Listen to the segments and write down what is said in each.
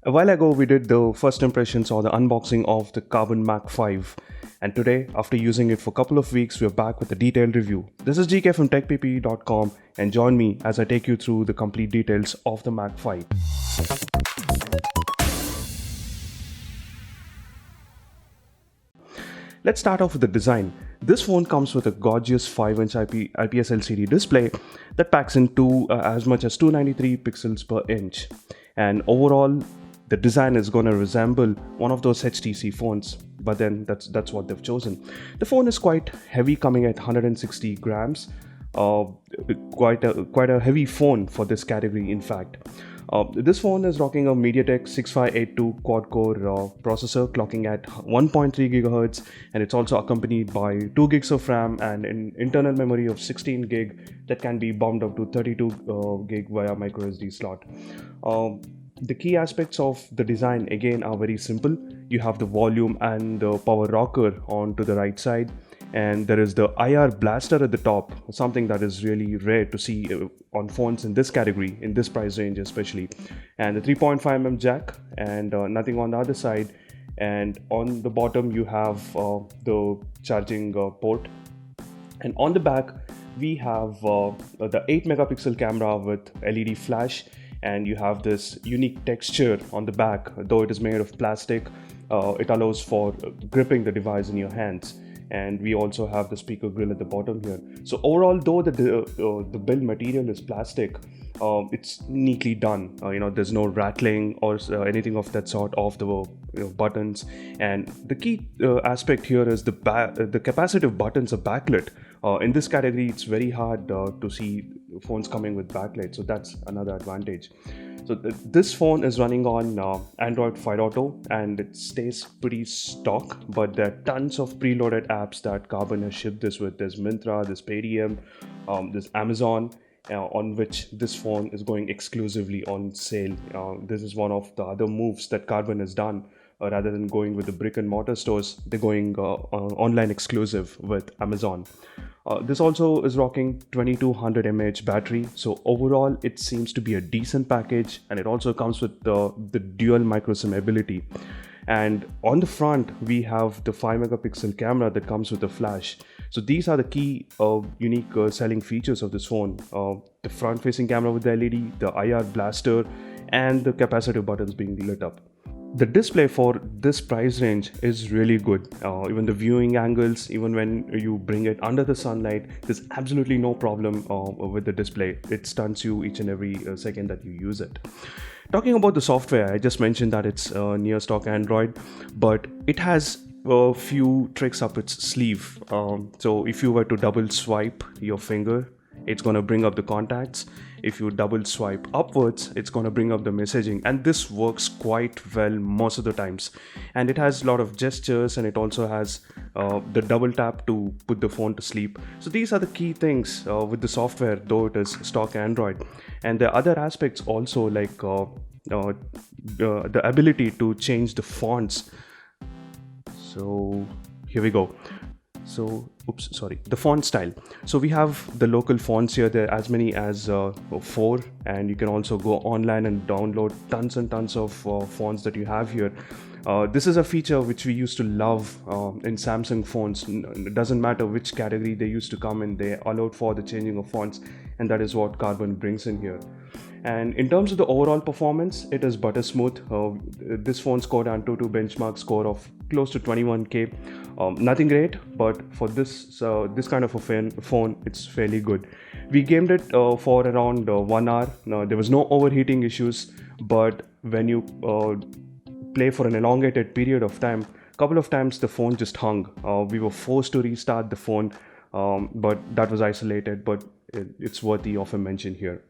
A while ago, we did the first impressions or the unboxing of the Karbonn Mach 5. And today, after using it for a couple of weeks, we're back with a detailed review. This is GK from TechPP.com, and join me as I take you through the complete details of the Mach 5. Let's start off with the design. This phone comes with a gorgeous 5-inch IPS LCD display that packs into as much as 293 pixels per inch. And overall, the design is going to resemble one of those HTC phones, but then that's what they've chosen. The phone is quite heavy, coming at 160 grams. Quite a heavy phone for this category, in fact. This phone is rocking a MediaTek 6582 quad-core processor, clocking at 1.3 GHz, and it's also accompanied by 2 gigs of RAM and an internal memory of 16 gig that can be bumped up to 32 gig via microSD slot. The key aspects of the design again are very simple. You have the volume and the power rocker on to the right side, and there is the IR blaster at the top, something that is really rare to see on phones in this category, in this price range especially. And the 3.5mm jack, and nothing on the other side. And on the bottom you have the charging port, and on the back we have the 8 megapixel camera with LED flash. And you have this unique texture on the back. Though it is made of plastic, it allows for gripping the device in your hands. And we also have the speaker grill at the bottom here. So overall, though the build material is plastic, it's neatly done. There's no rattling or anything of that sort of the buttons. And the key aspect here is the capacitive buttons are backlit. In this category, it's very hard to see phones coming with backlight, so that's another advantage. So this phone is running on Android 5.0 and it stays pretty stock, but there are tons of preloaded apps that Karbonn has shipped this with. There's Myntra, there's Paytm, there's Amazon, on which this phone is going exclusively on sale. This is one of the other moves that Karbonn has done. Rather than going with the brick and mortar stores, they're going online exclusive with Amazon. This also is rocking 2200 mAh battery, so overall it seems to be a decent package, and it also comes with the dual micro SIM ability. And on the front we have the 5 megapixel camera that comes with a flash. So these are the key unique selling features of this phone: the front facing camera with the LED, the IR blaster, and the capacitive buttons being lit up. The display for this price range is really good. Even the viewing angles, even when you bring it under the sunlight, there's absolutely no problem with the display. It stuns you each and every second that you use it. Talking about the software, I just mentioned that it's near stock Android, but it has a few tricks up its sleeve. So if you were to double swipe your finger, it's going to bring up the contacts. If you double swipe upwards, it's going to bring up the messaging, and this works quite well most of the times. And it has a lot of gestures, and it also has the double tap to put the phone to sleep. So these are the key things with the software, though it is stock Android. And the other aspects also, like the ability to change the fonts. So here we go. The font style. So we have the local fonts here. There are as many as 4, and you can also go online and download tons and tons of fonts that you have here. This is a feature which we used to love in Samsung phones. It doesn't matter which category they used to come in, they allowed for the changing of fonts, and that is what Karbonn brings in here. And in terms of the overall performance, it is butter smooth. This phone scored an AnTuTu benchmark score of close to 21K. Nothing great, but for this kind of a phone, it's fairly good. We gamed it for around 1 hour. Now, there was no overheating issues, but when you play for an elongated period of time, a couple of times the phone just hung. We were forced to restart the phone, but that was isolated, but it's worthy of a mention here.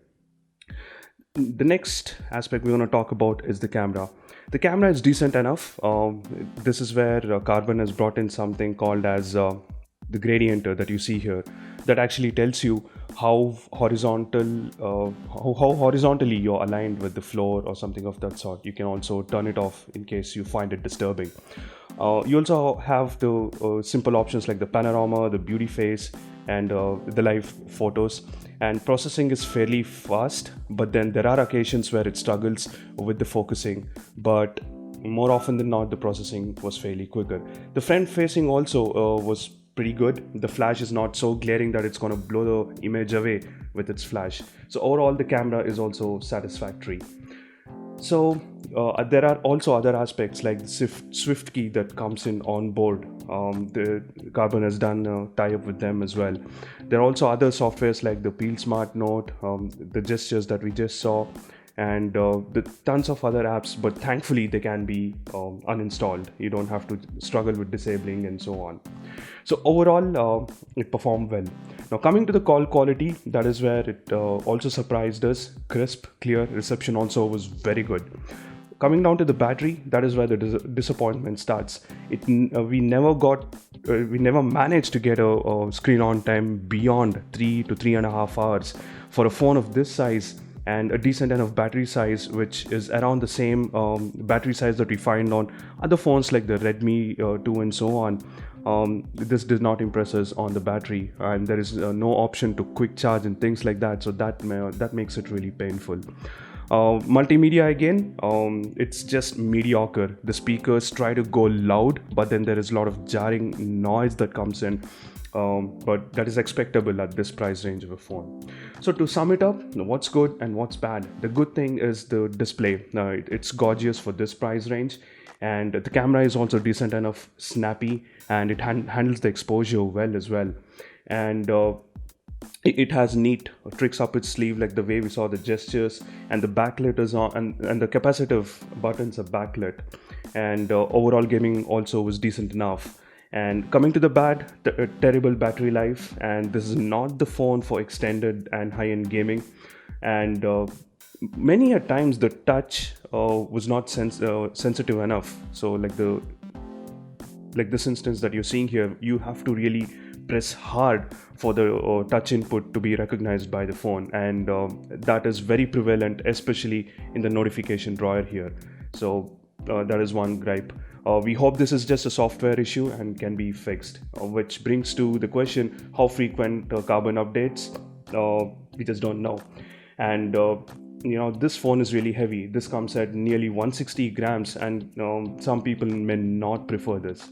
The next aspect we're going to talk about is the camera. The camera is decent enough. This is where Karbonn has brought in something called as the gradienter that you see here, that actually tells you how horizontally you're aligned with the floor or something of that sort. You can also turn it off in case you find it disturbing. You also have the simple options like the panorama, the beauty face, and the live photos, and processing is fairly fast, but then there are occasions where it struggles with the focusing, but more often than not the processing was fairly quicker. The front facing also was pretty good. The flash is not so glaring that it's going to blow the image away with its flash. So overall the camera is also satisfactory. So there are also other aspects like the Swift key that comes in on board. The Karbonn has done a tie-up with them as well. There are also other softwares like the Peel Smart Note, the gestures that we just saw, and the tons of other apps, but thankfully they can be uninstalled. You don't have to struggle with disabling and so on. So overall it performed well. Now coming to the call quality, that is where it also surprised us. Crisp, clear, reception also was very good. Coming down to the battery, that is where the disappointment starts. We never managed to get a screen on time beyond 3 to 3.5 hours for a phone of this size and a decent enough battery size, which is around the same battery size that we find on other phones like the Redmi 2 and so on. This did not impress us on the battery, and there is no option to quick charge and things like that, so that makes it really painful. Multimedia again, it's just mediocre. The speakers try to go loud, but then there is a lot of jarring noise that comes in, but that is expectable at this price range of a phone. So to sum it up, what's good and what's bad? The good thing is the display. It's gorgeous for this price range, and the camera is also decent enough, snappy, and it handles the exposure well as well. And it has neat tricks up its sleeve, like the way we saw the gestures, and the backlit is on, and the capacitive buttons are backlit, and overall gaming also was decent enough. And coming to the bad, terrible battery life, and this is not the phone for extended and high-end gaming. And many a times the touch was not sensitive enough. So like this instance that you're seeing here, you have to really press hard for the touch input to be recognized by the phone, and that is very prevalent, especially in the notification drawer here. So that is one gripe. We hope this is just a software issue and can be fixed, which brings to the question, how frequent Karbonn updates? We just don't know. And this phone is really heavy. This comes at nearly 160 grams, and some people may not prefer this.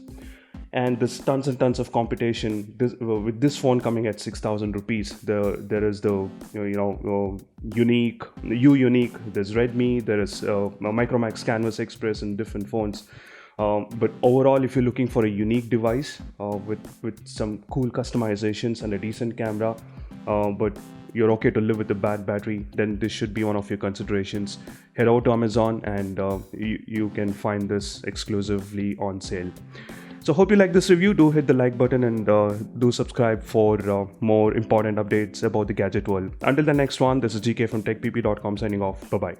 And there's tons and tons of competition with this phone coming at 6,000 rupees. There is the Unique, there's Redmi, there is Micromax Canvas Express and different phones. But overall, if you're looking for a unique device with some cool customizations and a decent camera, but you're okay to live with a bad battery, then this should be one of your considerations. Head over to Amazon and you can find this exclusively on sale. So hope you like this review. Do hit the like button and do subscribe for more important updates about the gadget world. Until the next one, this is GK from TechPP.com signing off. Bye-bye.